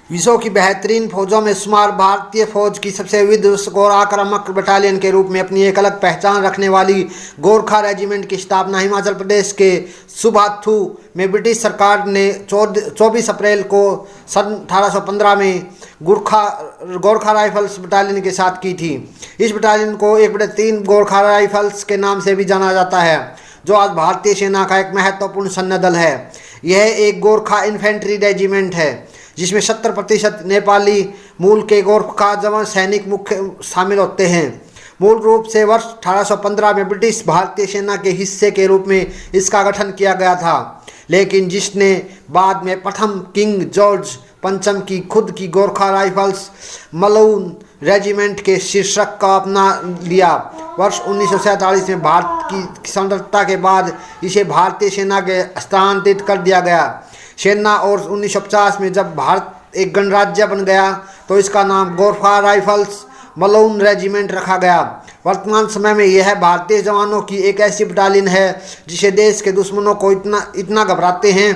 विश्व की बेहतरीन फौजों में शुमार भारतीय फौज की सबसे विध्वंसक और आक्रामक बटालियन के रूप में अपनी एक अलग पहचान रखने वाली गोरखा रेजिमेंट की स्थापना हिमाचल प्रदेश के सुबाथू में ब्रिटिश सरकार ने 24 अप्रैल को सन 1815 में गोरखा राइफल्स बटालियन के साथ की थी। इस बटालियन को 1/3 गोरखा राइफल्स के नाम से भी जाना जाता है, जो आज भारतीय सेना का एक महत्वपूर्ण सैन्य दल है। यह एक गोरखा इन्फेंट्री रेजिमेंट है जिसमें 70% नेपाली मूल के गोरखा जवान सैनिक मुख्य शामिल होते हैं। मूल रूप से वर्ष 1815 में ब्रिटिश भारतीय सेना के हिस्से के रूप में इसका गठन किया गया था, लेकिन जिसने बाद में प्रथम किंग जॉर्ज पंचम की खुद की गोरखा राइफल्स मलून रेजिमेंट के शीर्षक का अपना लिया। वर्ष 1947 में भारत की स्वतंत्रता के बाद इसे भारतीय सेना के हस्तांतरित कर दिया गया सेना और 1950 में जब भारत एक गणराज्य बन गया तो इसका नाम गोरखा राइफल्स मलून रेजिमेंट रखा गया। वर्तमान समय में यह भारतीय जवानों की एक ऐसी बटालियन है जिसे देश के दुश्मनों को इतना घबराते हैं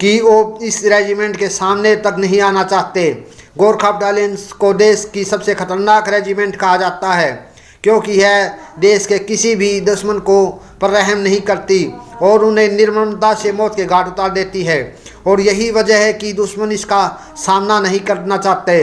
कि वो इस रेजिमेंट के सामने तक नहीं आना चाहते। गोरखा बटालियन को देश की सबसे खतरनाक रेजिमेंट कहा जाता है क्योंकि यह देश के किसी भी दुश्मन को पर रहम नहीं करती और उन्हें निर्ममता से मौत के घाट उतार देती है, और यही वजह है कि दुश्मन इसका सामना नहीं करना चाहते।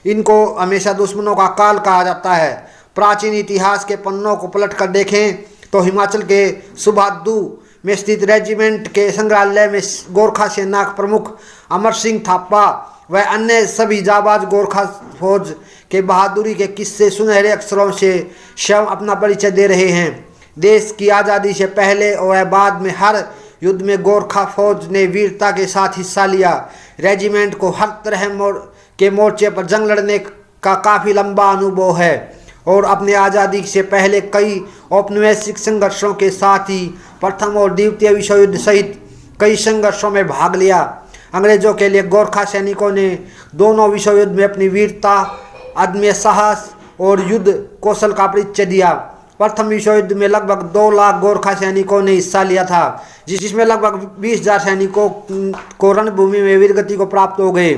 इनको हमेशा दुश्मनों का काल कहा जाता है। प्राचीन इतिहास के पन्नों को पलट कर देखें तो हिमाचल के सुबाथू में स्थित रेजिमेंट के संग्रहालय में गोरखा सेना प्रमुख अमर सिंह थापा व अन्य सभी जाबाज गोरखा फौज के बहादुरी के किस्से सुनहरे अक्षरों से स्वयं अपना परिचय दे रहे हैं। देश की आज़ादी से पहले और बाद में हर युद्ध में गोरखा फौज ने वीरता के साथ हिस्सा लिया। रेजिमेंट को हर तरह के मोर्चे पर जंग लड़ने का काफ़ी लंबा अनुभव है और अपने आज़ादी से पहले कई औपनिवेशिक संघर्षों के साथ ही प्रथम और द्वितीय विश्व युद्ध सहित कई संघर्षों में भाग लिया। अंग्रेजों के लिए गोरखा सैनिकों ने दोनों विश्व युद्ध में अपनी वीरता, अदम्य साहस और युद्ध कौशल का परिचय दिया। प्रथम विश्व युद्ध में लगभग 2 लाख गोरखा सैनिकों ने हिस्सा लिया था, जिसमें लगभग 20,000 सैनिकों को रणभूमि में वीरगति को प्राप्त हो गए।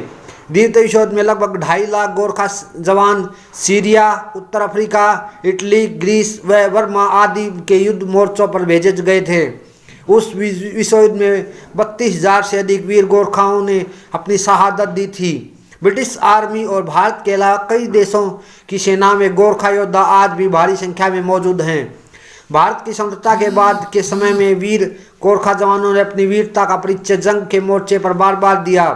द्वितीय विश्व युद्ध में लगभग 2.5 लाख गोरखा जवान सीरिया, उत्तर अफ्रीका, इटली, ग्रीस व बर्मा आदि के युद्ध मोर्चों पर भेजे गए थे। उस विश्व युद्ध में 32,000 से अधिक वीर गोरखाओं ने अपनी शहादत दी थी। ब्रिटिश आर्मी और भारत के अलावा कई देशों की सेना में गोरखा योद्धा आज भी भारी संख्या में मौजूद हैं। भारत की स्वतंत्रता के बाद के समय में वीर गोरखा जवानों ने अपनी वीरता का परिचय जंग के मोर्चे पर बार बार दिया।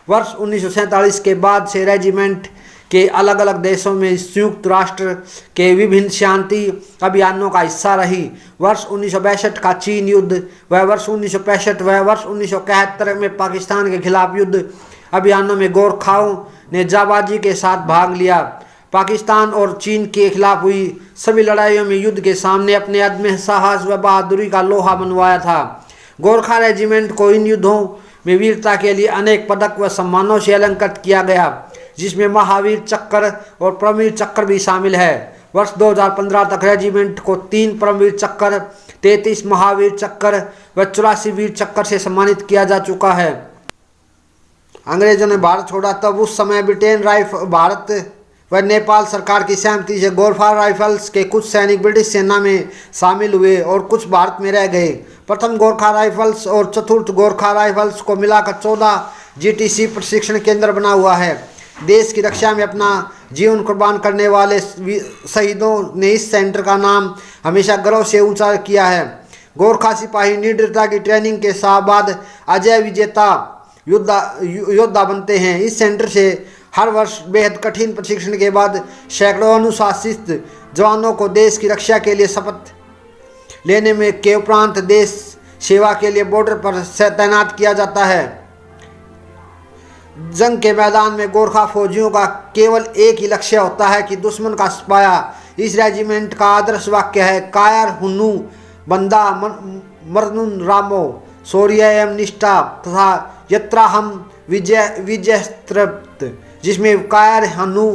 वर्ष 1947 के बाद से रेजिमेंट के अलग अलग देशों में संयुक्त राष्ट्र के विभिन्न शांति अभियानों का हिस्सा रही। वर्ष 1962 का चीन युद्ध व वर्ष 1965 व वर्ष 1971 में पाकिस्तान के खिलाफ युद्ध अभियानों में गोरखाओं ने जाबाजी के साथ भाग लिया। पाकिस्तान और चीन के खिलाफ हुई सभी लड़ाइयों में युद्ध के सामने अपने अदम्य साहस व बहादुरी का लोहा मनवाया था। गोरखा रेजिमेंट को इन युद्धों में वीरता के लिए अनेक पदक व सम्मानों से अलंकृत किया गया, जिसमें महावीर चक्र और परमवीर चक्र भी शामिल है। वर्ष 2015 तक रेजिमेंट को 3 परमवीर चक्र, 33 महावीर चक्र व 84 वीर चक्र से सम्मानित किया जा चुका है। अंग्रेजों ने भारत छोड़ा तब उस समय ब्रिटेन भारत व नेपाल सरकार की सहमति से गोरखा राइफल्स के कुछ सैनिक ब्रिटिश सेना में शामिल हुए और कुछ भारत में रह गए। प्रथम गोरखा राइफल्स और चतुर्थ गोरखा राइफल्स को मिलाकर 14 GTC प्रशिक्षण केंद्र बना हुआ है। देश की रक्षा में अपना जीवन कुर्बान करने वाले शहीदों ने इस सेंटर का नाम हमेशा गर्व से ऊंचा किया है। गोरखा सिपाही निडरता की ट्रेनिंग के बाद अजय विजेता योद्धा बनते हैं। इस सेंटर से हर वर्ष बेहद कठिन प्रशिक्षण के बाद सैकड़ों अनुशासित जवानों को देश की रक्षा के लिए शपथ लेने में के उपरांत देश सेवा के लिए बॉर्डर पर तैनात किया जाता है। जंग के मैदान में गोरखा फौजियों का केवल एक ही लक्ष्य होता है कि दुश्मन का सफाया। इस रेजिमेंट का आदर्श वाक्य है, कायर हुन्नू बंदा मरनुन रामो, शौर्य एवं निष्ठा तथा यत्रा हम विजयस्तृप्त, जिसमें कायर हनु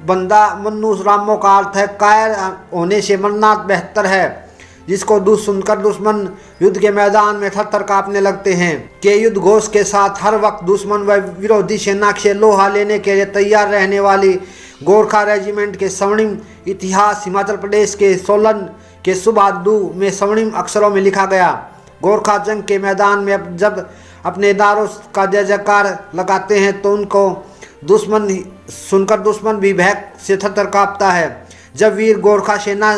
बंदा मन्नु रामो का अर्थ है कायर होने से मरना बेहतर है। जिसको सुनकर दुश्मन युद्ध के मैदान में थर-थर कांपने लगते हैं। के युद्ध घोष के साथ हर वक्त दुश्मन व विरोधी सेना से लोहा लेने के लिए तैयार रहने वाली गोरखा रेजिमेंट के स्वर्णिम इतिहास हिमाचल प्रदेश के सोलन के सुबाथू में स्वर्णिम अक्षरों में लिखा गया। गोरखा जंग के मैदान में जब अपने नारों का जय जयकार लगाते हैं तो उनको दुश्मन सुनकर दुश्मन भी भय से थर-थर कांपता है। जब वीर गोरखा सेना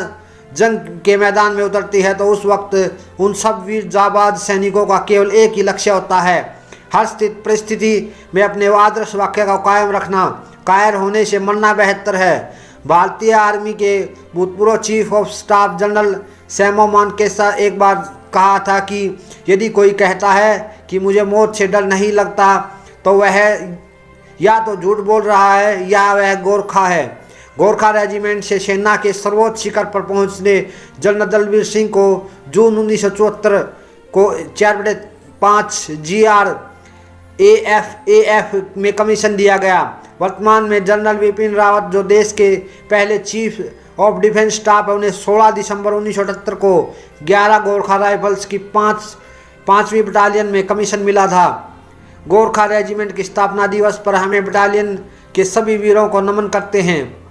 जंग के मैदान में उतरती है तो उस वक्त उन सब वीर जाबाज सैनिकों का केवल एक ही लक्ष्य होता है, हर स्थिति परिस्थिति में अपने आदर्श वाक्य का कायम रखना। कायर होने से मरना बेहतर है। भारतीय आर्मी के भूतपूर्व chief of staff general Sam Manekshaw एक बार कहा था कि यदि कोई कहता है कि मुझे मौत से डर नहीं लगता तो वह या तो झूठ बोल रहा है या वह गोरखा है। गोरखा रेजिमेंट से सेना के सर्वोच्च शिखर पर पहुंचने जनरल दलबीर सिंह को जून 1974 को 4/5 GRAF में कमीशन दिया गया। वर्तमान में जनरल विपिन रावत जो देश के पहले चीफ ऑफ डिफेंस स्टाफ है, उन्हें 16 दिसंबर 1978 को 11 गोरखा राइफल्स की 5वीं बटालियन में कमीशन मिला था। गोरखा रेजिमेंट की स्थापना दिवस पर हमें बटालियन के सभी वीरों को नमन करते हैं।